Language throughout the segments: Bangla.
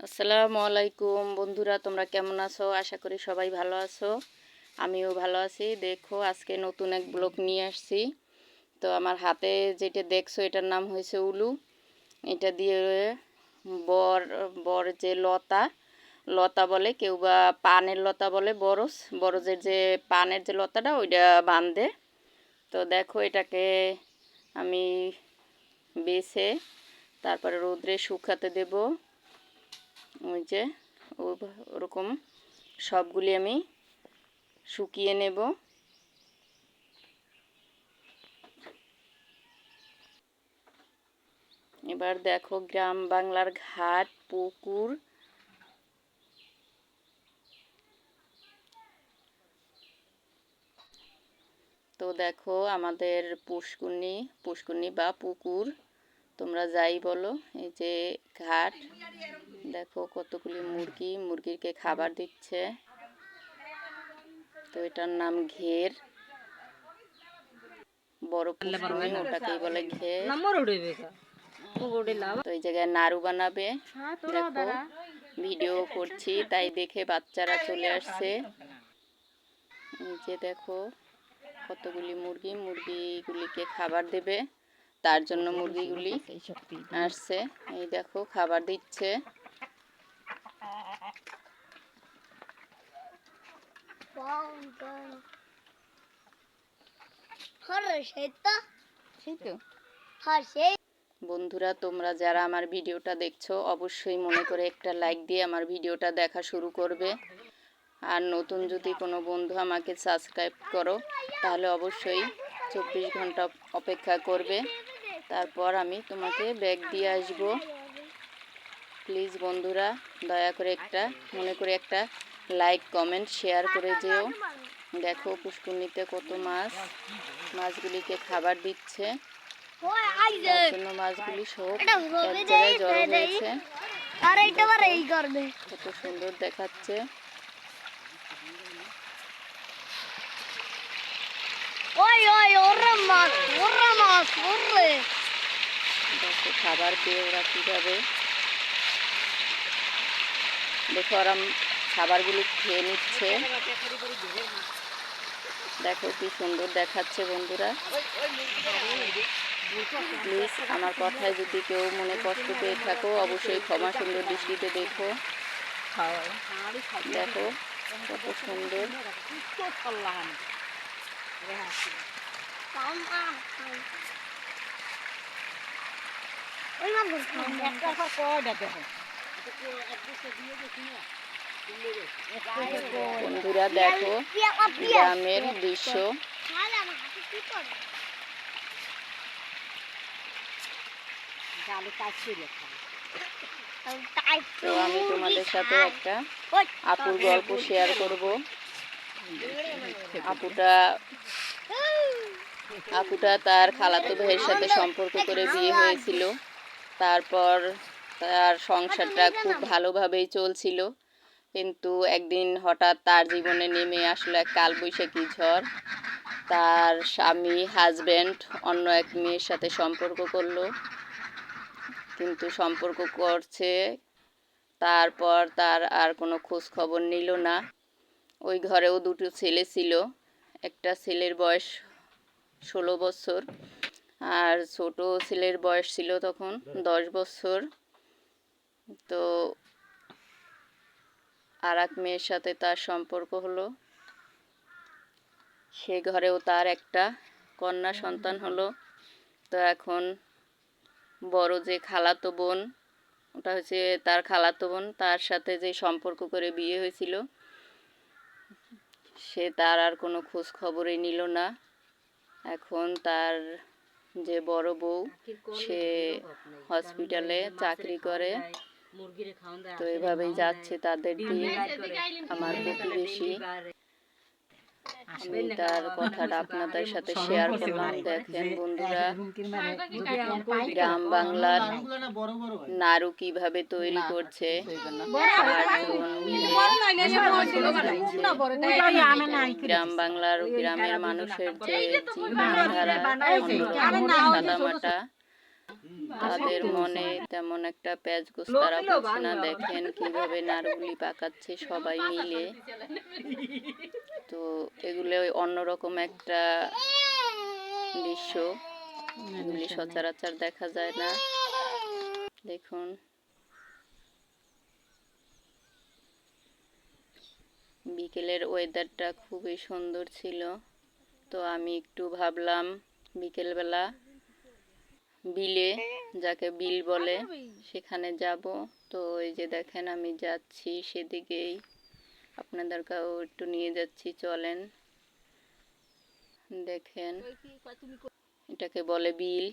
আসসালামু আলাইকুম বন্ধুরা, তোমরা কেমন আছো? আশা করি সবাই ভালো আছো। আমিও ভালো আছি। দেখো, আজকে নতুন এক ব্লগ নিয়ে আসছি। তো আমার হাতে যেটা দেখছো এটার নাম হয়েছে উলু। এটা দিয়ে বর বর যে লতা লতা বলে, কেউ বা পানের লতা বলে, বরজের যে পানের যে লতাটা ওইটা বাঁধে। তো দেখো, এটাকে আমি বেছে তারপরে রোদ্রে শুকাতে দেব। ওই যে ওরকম সবগুলি আমি শুকিয়ে নেব। এবার দেখো, গ্রাম বাংলার ঘাট পুকুর, তো দেখো আমাদের পুষ্কুনি বা পুকুর, তোমরা যাই বলো। এই যে ঘাট, দেখো কতগুলি মুরগিকে খাবার দিচ্ছে। তো এটার নাম ঘের, বড় পুষ্কুনি, ওটাকেই বলে ঘের। তো এই জায়গায় নাড়ু বানাবে। দেখো ভিডিও করছি তাই দেখে বাচ্চারা চলে আসছে। এই যে দেখো কতগুলি মুরগিগুলিকে খাবার দেবে, তার জন্য মুরগিগুলি আসছে। এই দেখো খাবার দিচ্ছে। বন্ধুরা, তোমরা যারা আমার ভিডিওটা দেখছো অবশ্যই মনে করে একটা লাইক দিয়ে আমার ভিডিওটা দেখা শুরু করবে। আর নতুন যদি কোনো বন্ধু আমাকে সাবস্ক্রাইব করো তাহলে অবশ্যই 24 ঘন্টা অপেক্ষা করবে, তারপর আমি তোমাকে ব্যাগ দিয়ে আসব। প্লিজ বন্ধুরা, দয়া করে মনে করে একটা লাইক কমেন্ট শেয়ার করে যেও। দেখো পুষ্কুনিতে কত মাছগুলিকে খাবার দিচ্ছে। তার জন্য মাছগুলি সব এক জায়গায় জড়ো হয়েছে। কত সুন্দর দেখাচ্ছে। দেখো খাবার পেয়ে ওরা কিভাবে, দেখো ওরা খাবারগুলি খেয়ে নিচ্ছে। দেখো কি সুন্দর দেখাচ্ছে বন্ধুরা। প্লিজ আমার কথায় যদি কেউ মনে কষ্ট পেয়ে থাকো অবশ্যই ক্ষমা সুন্দর দৃষ্টিতে দেখো। দেখো কত সুন্দর। বন্ধুরা দেখো গ্রামের দৃশ্য। তো আমি তোমাদের সাথে একটা আপুর গল্প শেয়ার করব। আপুটা তার খালাতো ভাইয়ের সাথে সম্পর্ক করে বিয়ে হয়েছিল। তারপর তার সংসারটা খুব ভালোভাবেই চলছিল, কিন্তু একদিন হঠাৎ তার জীবনে নেমে আসলো এক কালবৈশাখী ঝড়। তার হাজব্যান্ড অন্য এক মেয়ের সাথে সম্পর্ক করলো, কিন্তু সম্পর্ক করছে, তারপর তার আর কোনো খোঁজ খবর নিল না। ওই ঘরেও দুটো ছেলে ছিল। একটা ছেলের বয়স 16 বছর, আর ছোট ছেলের বয়স ছিল তখন 10 বছর। তো আর এক মেয়ের সাথে তার সম্পর্ক হলো। সে ঘরেও তার একটা কন্যা সন্তান হলো। তো এখন বড় যে খালাতো বোন, ওটা হচ্ছে তার খালাতো বোন, তার সাথে যে সম্পর্ক করে বিয়ে হয়েছিল সে তার আর কোনো খোঁজ খবরই নিল না। এখন তার যে বড় বউ, সে হসপিটালে চাকরি করে। তো এভাবেই যাচ্ছে তাদের দিন। আমার প্রতিবেশী, আমি তার কথাটা আপনাদের সাথে শেয়ার করলাম। দেখেন বন্ধুরা, গ্রাম বাংলার নাড়ু কিভাবে তৈরি করছে। গ্রাম বাংলার গ্রামের মানুষের যে জীবনধারা অন্যরকম, সাদামাটা। তাদের মনে তেমন একটা প্যাঁচগোছ তারা বুঝছে না। দেখেন কিভাবে নাড়ুগুলি পাকাচ্ছে সবাই মিলে। তো এগুলো অন্যরকম একটা দৃশ্য, এগুলি সচরাচর দেখা যায় না। দেখুন বিকেলের ওয়েদারটা খুবই সুন্দর ছিল। তো আমি একটু ভাবলাম বিকেলবেলা বিলে, যাকে বিল বলে, সেখানে যাব। তো এই যে দেখেন আমি যাচ্ছি সেদিকেই, আপনাদেরকেও একটু নিয়ে যাচ্ছি, চলেন দেখেন। এটাকে বলে বিল,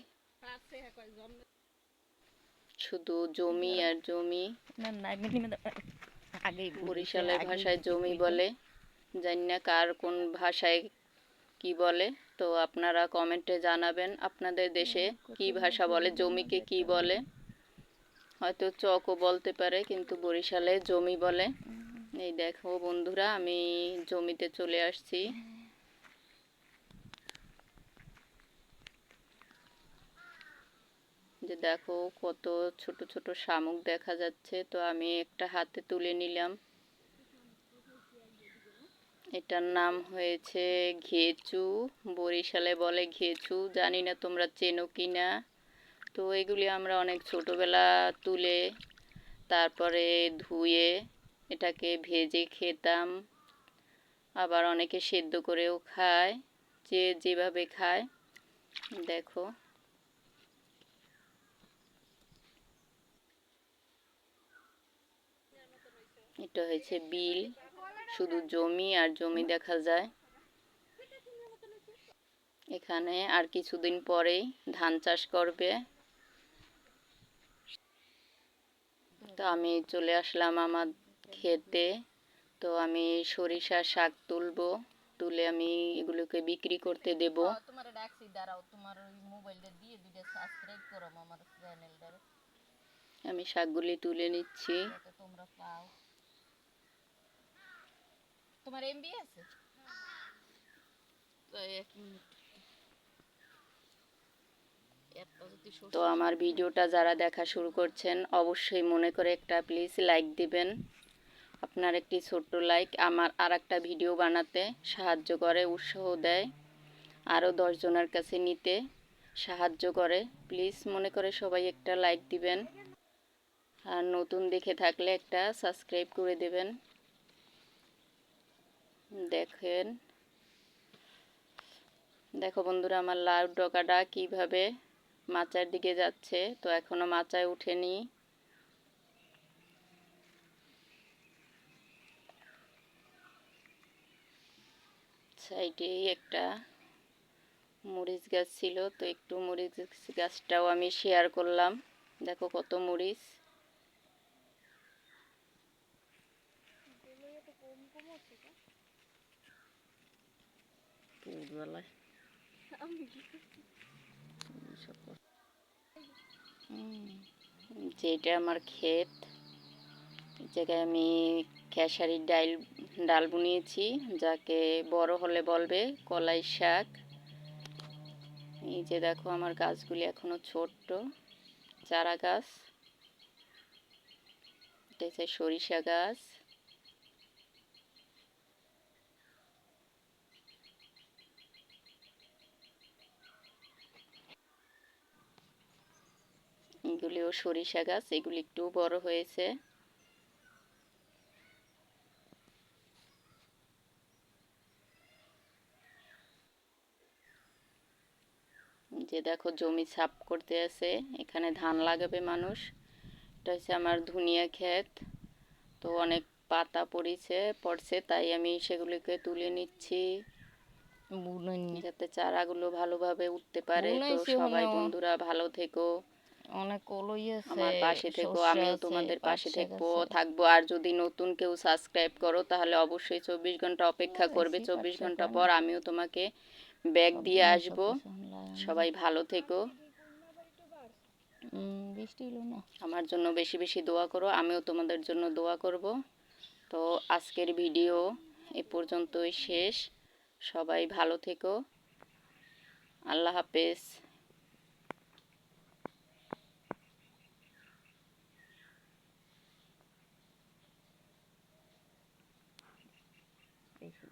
শুধু জমি আর জমি। বরিশালের ভাষায় জমি বলে, জানি না কার কোন ভাষায় কি বলে। তো আপনারা কমেন্টে জানাবেন আপনাদের দেশে কি ভাষা বলে, জমিকে কি বলে। হয়তো চকও বলতে পারে, কিন্তু বরিশালে জমি বলে। এই দেখো বন্ধুরা, আমি জমিতে চলে আসছি। যে দেখো কত ছোট ছোট শামুক দেখা যাচ্ছে। তো আমি একটা হাতে তুলে নিলাম। এটার নাম হয়েছে ঘেচু, বরিশালে বলে ঘেচু, জানি না তোমরা চেনো কি না। তো এগুলি আমরা অনেক ছোটোবেলা তুলে তারপরে ধুয়ে এটাকে ভেজে খেতাম, আবার অনেকে সেদ্ধ করেও খায়, যে যেভাবে খায়। দেখো এটা হয়েছে বিল, শুধু জমি আর জমি দেখা যায় এখানে। আর কিছুদিন পরেই ধান চাষ করবে। তো আমি চলে আসলাম আমার খেতে। তো আমি সরিষা শাক তুলবো, তুলে আমি এগুলোকে বিক্রি করতে দেব। তোমার ডাকছি, দাঁড়াও, তোমার ওই মোবাইলটা দিয়ে দুইটা সাবস্ক্রাইব করো আমার চ্যানেলটা। আমি শাকগুলি তুলে নিচ্ছি। তোমরা পাও, তোমার এমবি আছে তো 1 মিনিট। তো আমার ভিডিওটা যারা দেখা শুরু করছেন অবশ্যই মনে করে একটা প্লিজ লাইক দিবেন। আপনার একটি ছোট্ট লাইক আমার আর একটা ভিডিও বানাতে সাহায্য করে, উৎসাহ দেয়, আরও 10 জনের কাছে নিতে সাহায্য করে। প্লিজ মনে করে সবাই একটা লাইক দিবেন, আর নতুন দেখে থাকলে একটা সাবস্ক্রাইব করে দেবেন। দেখেন, দেখো বন্ধুরা আমার লাউ ডগাটা কিভাবে মাচার দিকে যাচ্ছে। তো এখনো মাচায় উঠেনি। সাইডেই একটা মরিচ গাছ ছিল, তো একটু মরিচ গাছটাও আমি শেয়ার করলাম। দেখো কত মরিচ। যেটা আমার ক্ষেত, এই জায়গায় আমি খেসারির ডাল বুনিয়েছি, যাকে বড় হলে বলবে কলাই শাক। এই যে দেখো আমার গাছগুলি এখনো ছোট্ট চারা গাছ। এটা হচ্ছে সরিষা গাছ। এগুলিও সরিষা গাছ, এগুলি একটু বড় হয়েছে। যে দেখো জমি সাফ করতে আছে, এখানে ধান লাগাবে মানুষ। এটা হচ্ছে আমার ধনিয়া ক্ষেত। তো অনেক পাতা পড়ছে, তাই আমি সেগুলিকে তুলে নিচ্ছি যাতে চারাগুলো ভালোভাবে উঠতে পারে। তো সবাই বন্ধুরা ভালো থেকো, আমার পাশে থেকো, আমিও তোমাদের পাশে থাকবো। আর যদি নতুন কেউ সাবস্ক্রাইব করো তাহলে অবশ্যই 24 ঘন্টা অপেক্ষা করবে। 24 ঘন্টা পর আমিও তোমাকে ব্যাগ দিয়ে আসবো। সবাই ভালো থেকো, আমার জন্য বেশি বেশি দোয়া করো, আমিও তোমাদের জন্য দোয়া করব। তো আজকের ভিডিও এ পর্যন্তই শেষ। সবাই ভালো থেকো, আল্লাহ হাফেজ। দেখি